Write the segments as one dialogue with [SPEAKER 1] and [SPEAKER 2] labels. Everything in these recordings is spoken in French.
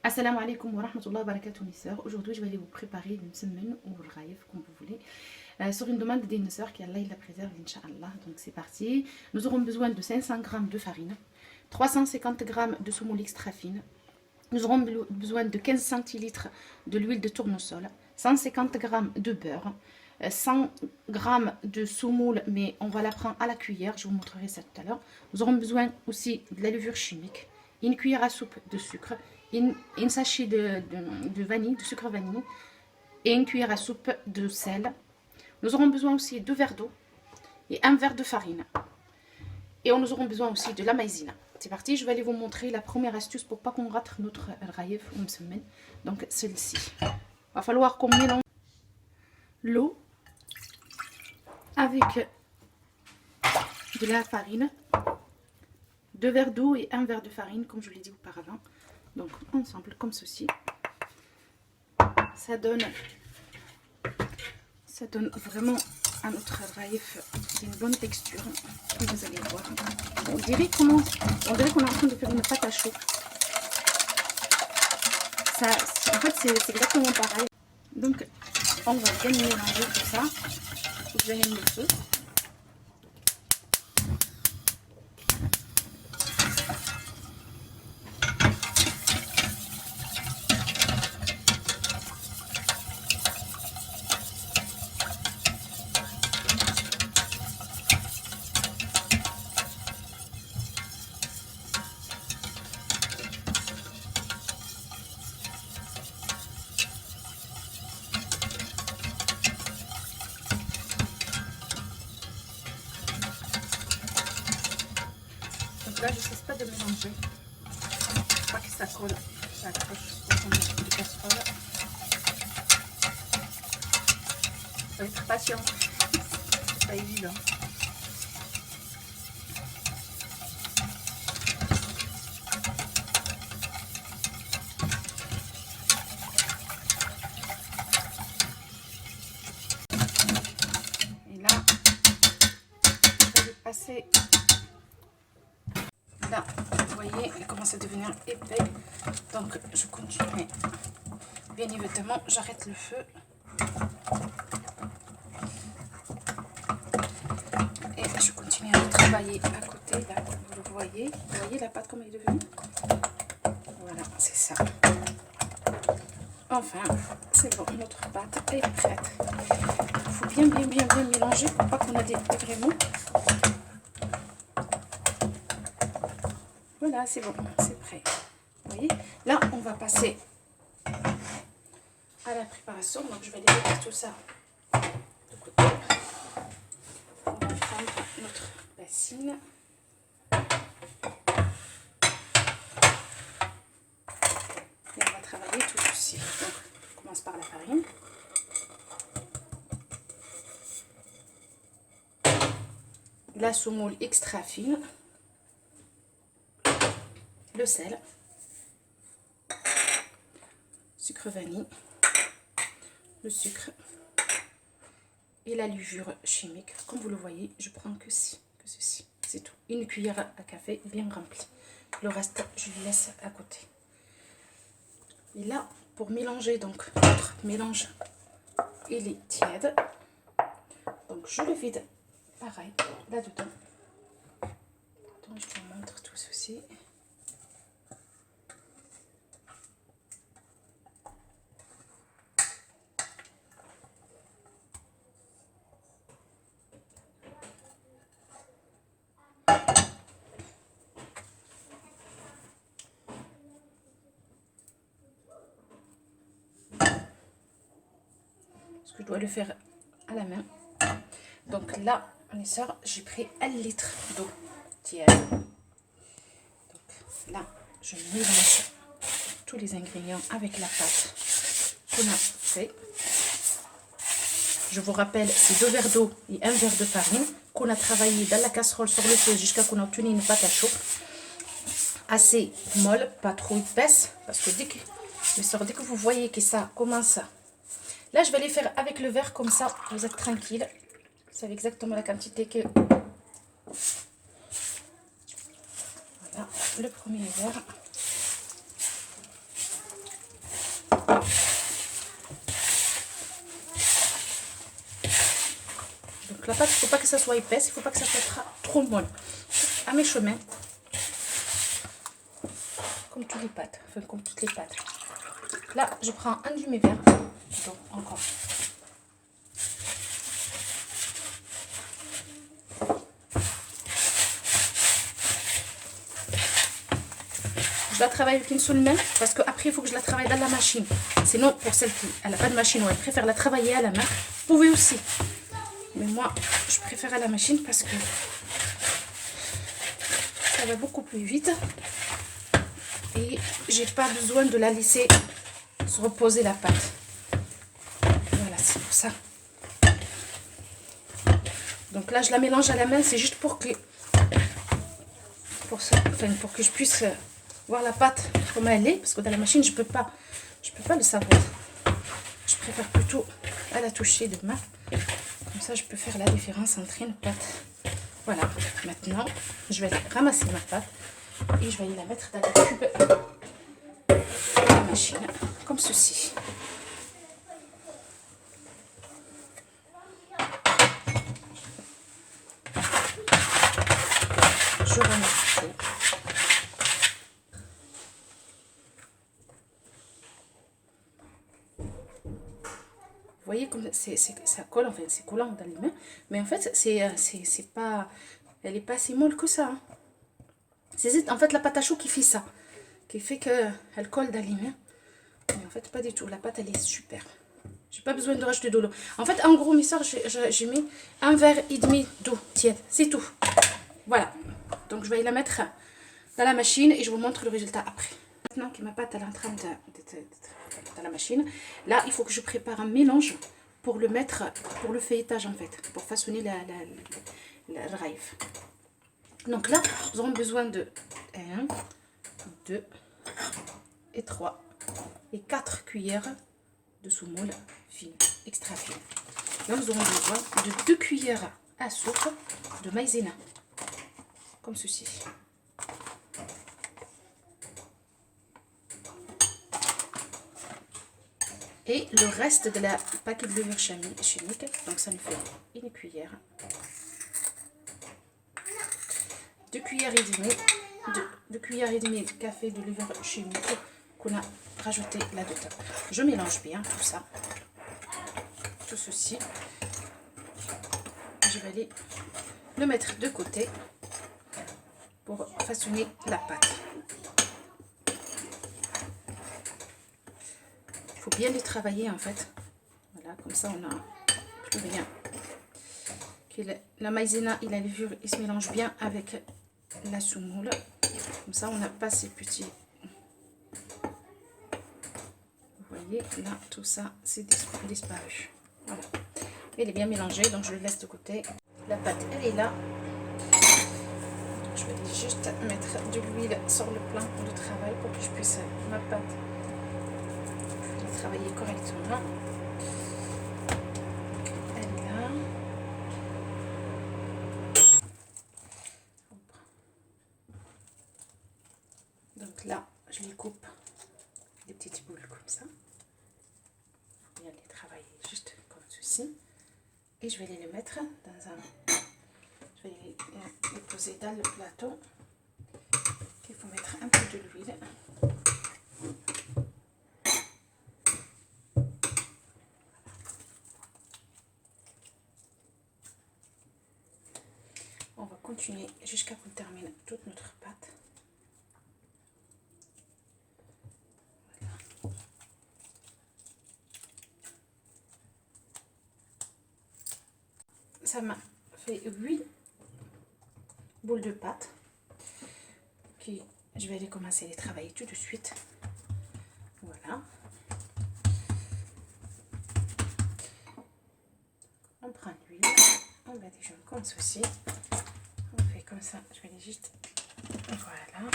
[SPEAKER 1] Assalamu alaikum wa rahmatullahi wa barakatuh mes sœurs. Aujourd'hui je vais aller vous préparer une semaine ou le raïf comme vous voulez. Sur une demande d'une sœur qui Allah il la préserve Inch'Allah. Donc c'est parti. Nous aurons besoin de 500 g de farine, 350 g de semoule extra fine. Nous aurons besoin de 15 centilitres de l'huile de tournesol, 150 g de beurre, 100 g de semoule, mais on va la prendre à la cuillère, je vous montrerai ça tout à l'heure. Nous aurons besoin aussi de la levure chimique, une cuillère à soupe de sucre, une sachet de vanille, de sucre vanille et une cuillère à soupe de sel. Nous aurons besoin aussi de 2 verres d'eau et un verre de farine. Et nous aurons besoin aussi de la maïzena. C'est parti, je vais aller vous montrer la première astuce pour pas qu'on rate notre raïf une semaine. Donc celle-ci. Il va falloir qu'on mélange l'eau avec de la farine, 2 verres d'eau et un verre de farine, comme je l'ai dit auparavant. Donc ensemble comme ceci. Ça donne vraiment à notre raïf une bonne texture. Vous allez voir. On dirait qu'on est en train de faire une pâte à choux. Ça, en fait, c'est exactement pareil. Donc, on va bien mélanger tout ça. Vous allez le feu. Là, je ne cesse pas de mélanger. Pas que ça colle, ça accroche au fond de casserole. Il faut être patient. C'est pas évident. Et là, je vais passer. Là, vous voyez, il commence à devenir épais. Donc, je continue. Bien évidemment, j'arrête le feu. Et je continue à travailler à côté, là, comme vous le voyez. Vous voyez la pâte comme elle est devenue? Voilà, c'est ça. Enfin, c'est bon, notre pâte est prête. Il faut bien mélanger pour pas qu'on ait des dégréments. Voilà, c'est bon, c'est prêt. Vous voyez? Là, on va passer à la préparation. Donc, je vais aller mettre tout ça de côté. On va prendre notre bassine. Et on va travailler tout ceci. Donc, on commence par la farine. La semoule extra fine. Le sel, sucre vanille, le sucre et la levure chimique. Comme vous le voyez, je prends que ceci, c'est tout. Une cuillère à café bien remplie. Le reste, je le laisse à côté. Et là, pour mélanger, donc notre mélange, il est tiède. Donc je le vide pareil là-dedans. Donc je vous montre tout ceci. Que je dois le faire à la main. Donc là, mes soeurs, j'ai pris 1 litre d'eau tiède. Donc là, je mélange tous les ingrédients avec la pâte qu'on a fait. Je vous rappelle, c'est 2 verres d'eau et 1 verre de farine qu'on a travaillé dans la casserole sur le feu jusqu'à qu'on a obtenu une pâte à chaud assez molle, pas trop épaisse, parce que dès que vous voyez que ça commence à... Là, je vais les faire avec le verre, comme ça, vous êtes tranquille. Vous savez exactement la quantité que... Voilà, le premier verre. Donc la pâte, il ne faut pas que ça soit épaisse, il ne faut pas que ça soit trop molle. À mes chemins, comme toutes les pâtes, enfin comme toutes les pâtes. Là, je prends un demi-verre, donc encore. Je la travaille avec une seule main parce qu'après il faut que je la travaille dans la machine. Sinon, pour celle qui n'a pas de machine ou elle préfère la travailler à la main, vous pouvez aussi. Mais moi, je préfère à la machine parce que ça va beaucoup plus vite. Et j'ai pas besoin de la laisser se reposer la pâte. Voilà, c'est pour ça. Donc là, je la mélange à la main, c'est juste pour que je puisse voir la pâte comment elle est, parce que dans la machine je peux pas le savoir. Je préfère plutôt à la toucher de main, comme ça je peux faire la différence entre une pâte. Voilà, maintenant je vais ramasser ma pâte et je vais la mettre dans le cube de la machine, comme ceci. Je ramasse tout. Vous voyez comme ça colle, enfin c'est collant dans les mains, mais en fait c'est pas, elle est pas si molle que ça. Hein. C'est en fait la pâte à choux qui fait ça, qui fait que elle colle dans les mains. Mais en fait pas du tout, la pâte elle est super. J'ai pas besoin de rajouter de l'eau. En fait en gros mes soeurs, j'ai mis un verre et demi d'eau tiède, c'est tout. Voilà, donc je vais la mettre dans la machine et je vous montre le résultat après. Maintenant que ma pâte elle est en train d'être dans la machine, là il faut que je prépare un mélange pour le mettre, pour le feuilletage en fait, pour façonner la raïf. Donc là nous aurons besoin de 1, 2 et 3 et 4 cuillères de semoule fine, extra fine. Là nous aurons besoin de 2 cuillères à soupe de maïzena, comme ceci. Et le reste de la paquet de levure chimique, donc ça nous fait une cuillère, 2 cuillères et demie de café de levure chimique qu'on a rajouté là-dedans. Je mélange bien tout ça, tout ceci. Je vais aller le mettre de côté pour façonner la pâte. Il faut bien les travailler en fait. Voilà, comme ça on a plus rien. Que la maïzena et la levure ils se mélangent bien avec la semoule. Comme ça on n'a pas ces petits. Vous voyez là tout ça c'est disparu. Voilà. Elle est bien mélangée donc je le laisse de côté. La pâte elle est là. Je vais juste mettre de l'huile sur le plan de travail pour que je puisse ma pâte travailler correctement. Elle est là. Donc là, je les coupe des petites boules comme ça. Je vais les travailler juste comme ceci. Et je vais les mettre dans un... Je vais les poser dans le plateau. Il faut mettre un peu de l'huile. On va continuer jusqu'à qu'on termine toute notre pâte. Voilà. Ça m'a fait 8 boules de pâte. Okay. Je vais aller commencer à les travailler tout de suite. Voilà. On prend l'huile, on met des jaunes comme ceci. On fait comme ça, je vais les juste. Voilà.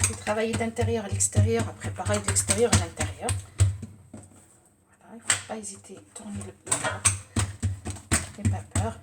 [SPEAKER 1] Je vais travailler d'intérieur à l'extérieur, après pareil de l'extérieur à l'intérieur. Voilà, il ne faut pas hésiter à tourner le plat. N'ayez pas peur.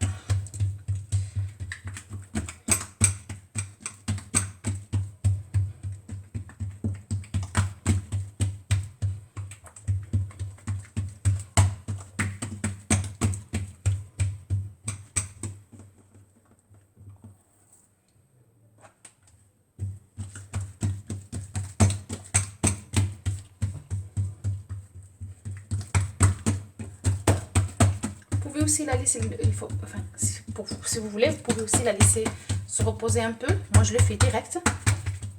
[SPEAKER 1] aussi la laisser, il faut, enfin, si vous voulez, vous pouvez aussi la laisser se reposer un peu. Moi, je le fais direct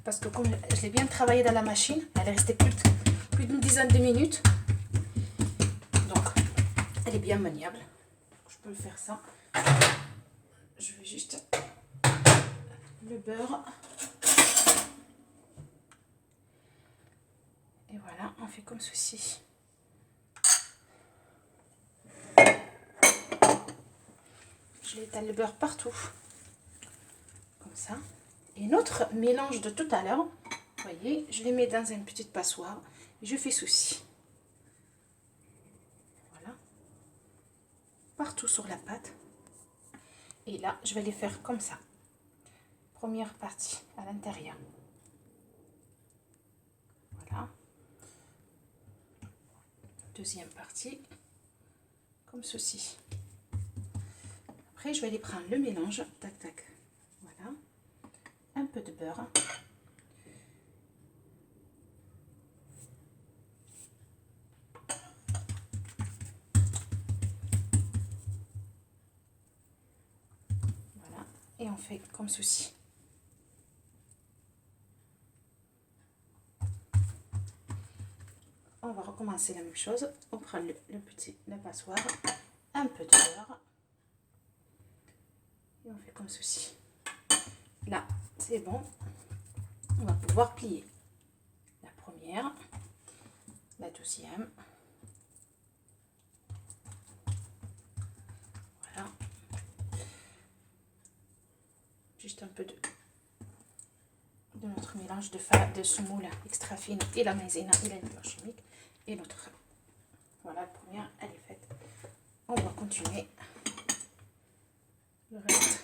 [SPEAKER 1] parce que comme je l'ai bien travaillé dans la machine, elle est restée plus d'une dizaine de minutes. Donc, elle est bien maniable. Je peux faire ça. Je vais juste le beurre. Et voilà, on fait comme ceci. Je l'étale le beurre partout. Comme ça. Et notre mélange de tout à l'heure, vous voyez, je les mets dans une petite passoire. Et je fais ceci. Voilà. Partout sur la pâte. Et là, je vais les faire comme ça. Première partie à l'intérieur. Voilà. Deuxième partie. Comme ceci. Après, je vais aller prendre le mélange. Tac, tac. Voilà. Un peu de beurre. Voilà. Et on fait comme ceci. On va recommencer la même chose. On prend la passoire. Un peu de beurre. Et on fait comme ceci. Là, c'est bon. On va pouvoir plier. La première, la deuxième. Voilà. Juste un peu de notre mélange de semoule extra fine et la maïzena et la beurre chimique. Et notre. Voilà, la première, elle est faite. On va continuer le reste.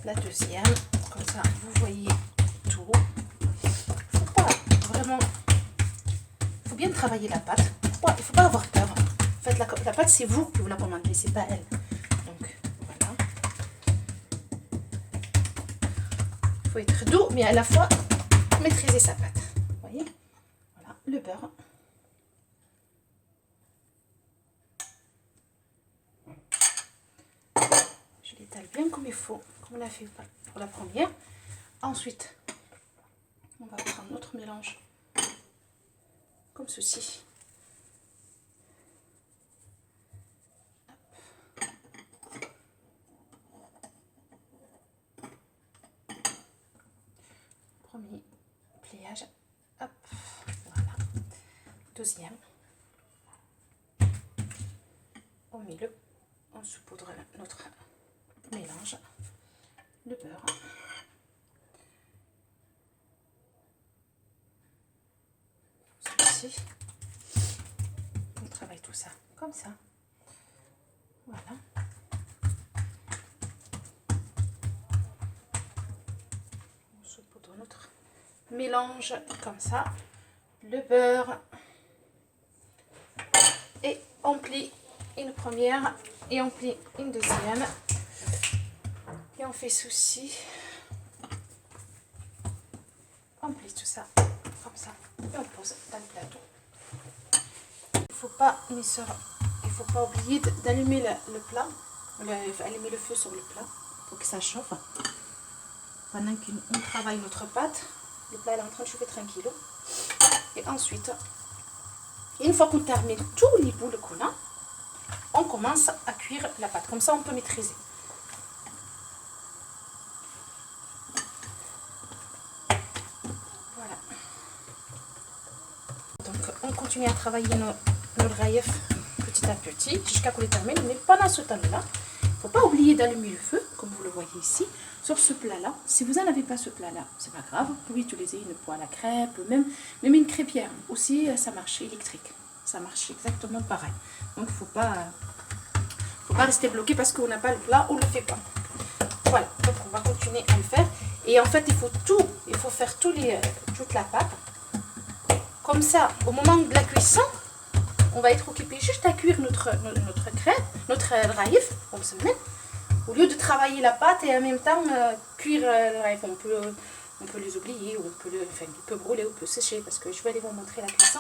[SPEAKER 1] La deuxième, comme ça vous voyez tout. Faut pas vraiment, faut bien travailler la pâte. Il faut pas avoir peur. En fait, la pâte c'est vous qui vous la commandez, c'est pas elle. Donc voilà. Il faut être doux, mais à la fois maîtriser sa pâte. Vous voyez. Voilà le beurre. Je l'étale bien comme il faut. On l'a fait pour la première. Ensuite, on va prendre notre mélange comme ceci. Premier pliage. Hop, voilà. Deuxième. Au milieu, on saupoudre notre mélange. Le beurre. Ceci. On travaille tout ça comme ça. Voilà. On saupoudre notre mélange comme ça. Le beurre. Et on plie une première et on plie une deuxième. Et on fait ceci. On plie tout ça comme ça et on pose dans le plateau. Il faut pas, mes soeurs, il faut pas oublier d'allumer le plat, allumer le feu sur le plat pour que ça chauffe. Pendant qu'on travaille notre pâte, le plat est en train de chauffer tranquille. Et ensuite, une fois qu'on termine tous les boules qu'on a, on commence à cuire la pâte. Comme ça, on peut maîtriser. Continuer à travailler nos raïef petit à petit jusqu'à qu'on les termine. Mais pendant ce temps-là, il ne faut pas oublier d'allumer le feu, comme vous le voyez ici, sur ce plat-là. Si vous n'en avez pas ce plat-là, c'est pas grave. Vous pouvez utiliser une poêle à crêpes, même une crêpière. Aussi, ça marche électrique. Ça marche exactement pareil. Donc, il ne faut pas rester bloqué parce qu'on n'a pas le plat ou on ne le fait pas. Voilà, donc on va continuer à le faire. Et en fait, il faut faire toute la pâte. Comme ça, au moment de la cuisson, on va être occupé juste à cuire notre crêpe, notre raïf, on se met. Au lieu de travailler la pâte et en même temps cuire le raïf, on peut les oublier, ou il peut brûler, ou peut sécher, parce que je vais aller vous montrer la cuisson.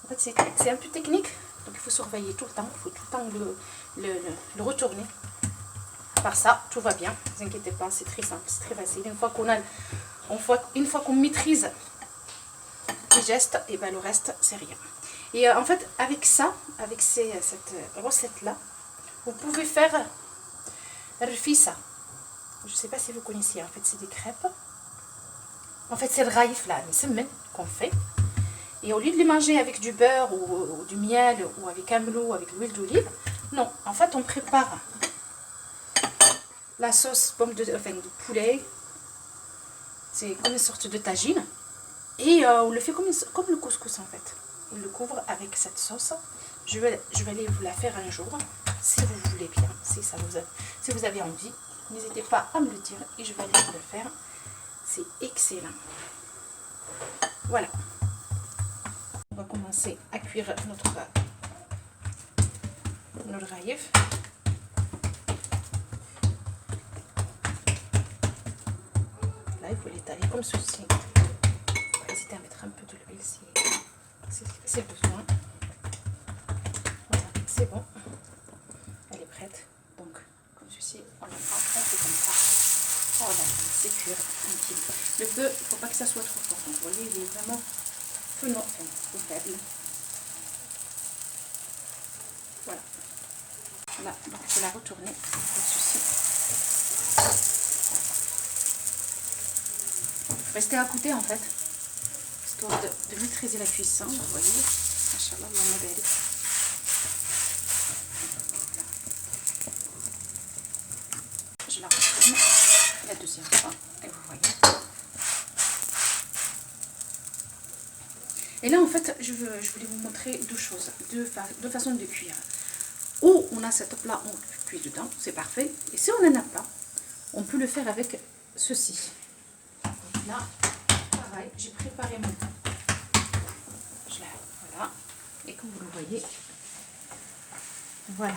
[SPEAKER 1] En fait, c'est un peu technique, donc il faut surveiller tout le temps, il faut tout le temps le retourner. À part ça, tout va bien, ne vous inquiétez pas, c'est très simple, c'est très facile. Une fois qu'on maîtrise les gestes, et ben le reste, c'est rien. Et en fait, avec ça, avec cette recette-là, vous pouvez faire rfissa. Je ne sais pas si vous connaissiez, en fait, c'est des crêpes. En fait, c'est le raïf là, une semaine qu'on fait. Et au lieu de les manger avec du beurre ou du miel ou avec un melon ou avec l'huile d'olive, non, en fait, on prépare la sauce de poulet. C'est comme une sorte de tagine. Et on le fait comme le couscous en fait. On le couvre avec cette sauce. Je vais aller vous la faire un jour, si vous voulez bien, si vous avez envie. N'hésitez pas à me le dire et je vais aller vous le faire. C'est excellent. Voilà. On va commencer à cuire notre raïf. Là, il faut l'étaler comme ceci. N'hésitez à mettre un peu de l'huile si c'est besoin. Voilà, c'est bon. Elle est prête. Donc, comme ceci, on la prend, on fait comme ça. On va laisser cuire tranquille. Le feu, il ne faut pas que ça soit trop fort. Donc, vous voyez, il est vraiment faible. Voilà. Là, donc je vais la retourner comme ceci. Restez à côté en fait, histoire de maîtriser la cuisson, vous voyez. Machallah, Allah barik. Je la retourne la deuxième fois et vous voyez. Et là en fait, je voulais vous montrer deux choses, deux façons de cuire. Ou on a cette plat, on cuit dedans, c'est parfait. Et si on n'en a pas, on peut le faire avec ceci. Donc là, pareil, j'ai préparé mon pain. Voilà. Et comme vous le voyez, voilà.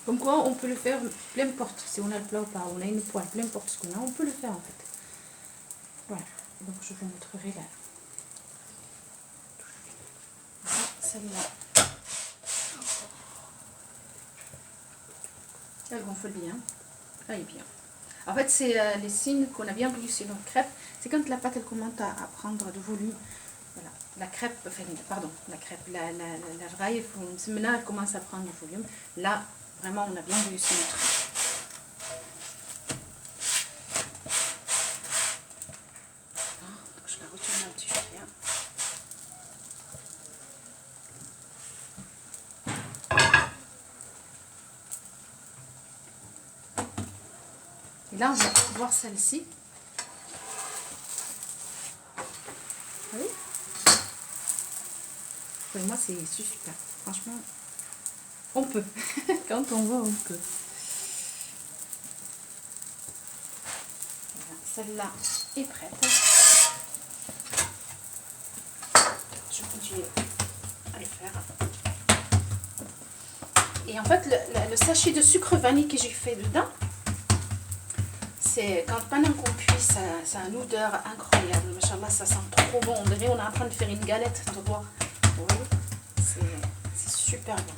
[SPEAKER 1] Comme quoi, on peut le faire, peu importe si on a le plat ou pas, on a une poêle, peu importe ce qu'on a, on peut le faire en fait. Voilà. Donc je vous montrerai là. Voilà, celle-là. Elle gonfle bien. Elle est bien. En fait, c'est les signes qu'on a bien réussi notre crêpe. C'est quand la pâte elle commence à prendre de volume. Voilà. La crêpe, enfin, pardon, la crêpe, la raille, elle commence à prendre du volume. Là, vraiment, on a bien réussi notre. Donc, je la retourne un petit peu bien. Et là, on va voir celle-ci. Vous voyez? Pour moi, c'est super. Franchement, on peut. Quand on va, on peut. Voilà, celle-là est prête. Je vais continuer à le faire. Et en fait, le sachet de sucre vanille que j'ai fait dedans, c'est quand pendant qu'on cuit, ça a une odeur incroyable. Machallah, ça sent trop bon. On dirait qu'on est en train de faire une galette de bois. Vous voyez, c'est super bon.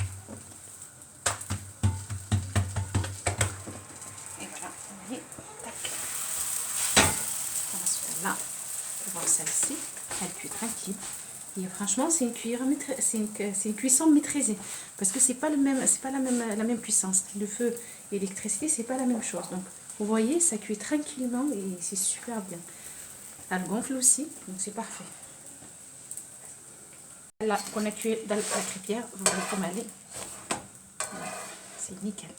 [SPEAKER 1] Et voilà, vous voyez, tac. Ensuite, là, on peut voir celle-ci. Elle cuit tranquille. Et franchement, c'est une cuisson maîtrisée. Parce que c'est pas la même puissance. Le feu et l'électricité, c'est pas la même chose. Donc, vous voyez, ça cuit tranquillement et c'est super bien. Elle gonfle aussi, donc c'est parfait. Là, qu'on a cuit dans la crêpière, vous voyez comme elle est. Voilà, c'est nickel.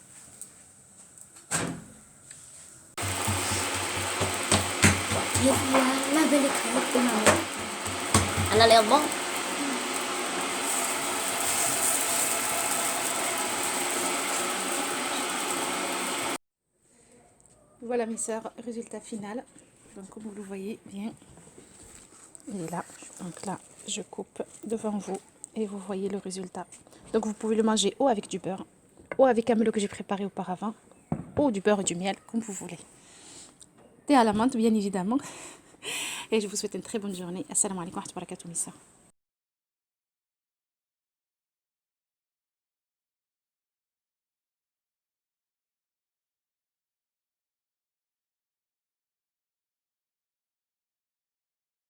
[SPEAKER 1] Voilà mes sœurs, résultat final. Donc comme vous le voyez bien, Et là, donc là, je coupe devant vous et vous voyez le résultat. Donc vous pouvez le manger ou avec du beurre, ou avec un melo que j'ai préparé auparavant, ou du beurre et du miel, comme vous voulez. Thé à la menthe, bien évidemment. Et je vous souhaite une très bonne journée. Assalamu alaikum wa rahmatullahi wa barakatuh.